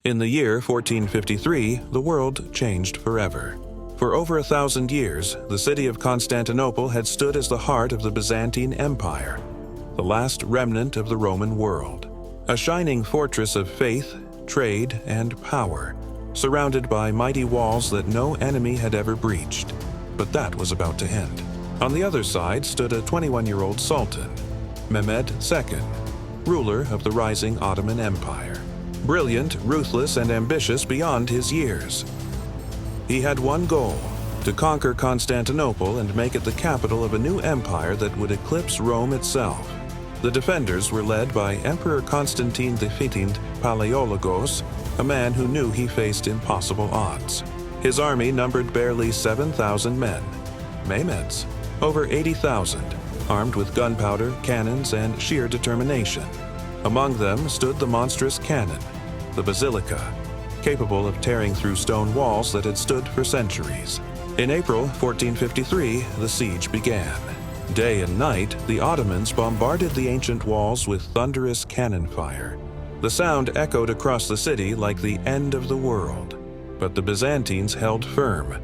In the year 1453, the world changed forever. For over 1,000 years, the city of Constantinople had stood as the heart of the Byzantine Empire, the last remnant of the Roman world. A shining fortress of faith, trade, and power, surrounded by mighty walls that no enemy had ever breached. But that was about to end. On the other side stood a 21-year-old sultan, Mehmed II, ruler of the rising Ottoman Empire. Brilliant, ruthless, and ambitious beyond his years. He had one goal: to conquer Constantinople and make it the capital of a new empire that would eclipse Rome itself. The defenders were led by Emperor Constantine XV Palaiologos, a man who knew he faced impossible odds. His army numbered barely 7,000 men. Mehmed's, over 80,000, armed with gunpowder, cannons, and sheer determination. Among them stood the monstrous cannon, the basilica, capable of tearing through stone walls that had stood for centuries. In April 1453, the siege began. Day and night, the Ottomans bombarded the ancient walls with thunderous cannon fire. The sound echoed across the city like the end of the world. But the Byzantines held firm,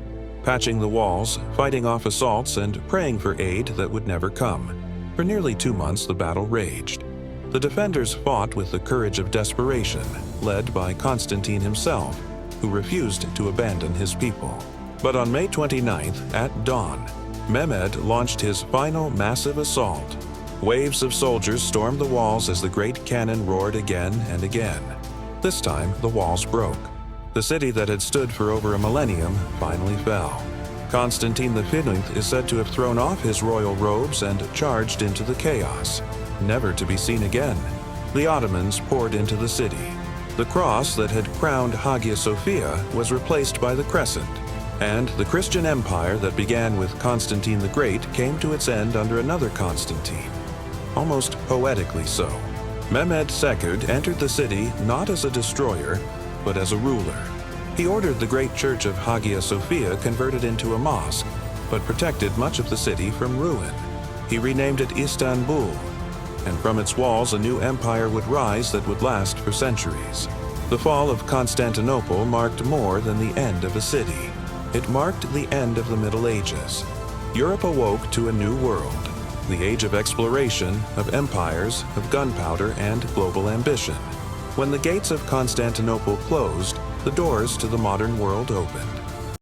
patching the walls, fighting off assaults, and praying for aid that would never come. For nearly 2 months, the battle raged. The defenders fought with the courage of desperation, led by Constantine himself, who refused to abandon his people. But on May 29th, at dawn, Mehmed launched his final massive assault. Waves of soldiers stormed the walls as the great cannon roared again and again. This time, the walls broke. The city that had stood for over a millennium finally fell. Constantine XV is said to have thrown off his royal robes and charged into the chaos, never to be seen again. The Ottomans poured into the city. The cross that had crowned Hagia Sophia was replaced by the crescent, and the Christian empire that began with Constantine the Great came to its end under another Constantine, almost poetically so. Mehmed II entered the city not as a destroyer, but as a ruler. He ordered the great church of Hagia Sophia converted into a mosque, but protected much of the city from ruin. He renamed it Istanbul, and from its walls a new empire would rise that would last for centuries. The fall of Constantinople marked more than the end of a city. It marked the end of the Middle Ages. Europe awoke to a new world, the age of exploration, of empires, of gunpowder, and global ambition. When the gates of Constantinople closed, the doors to the modern world opened.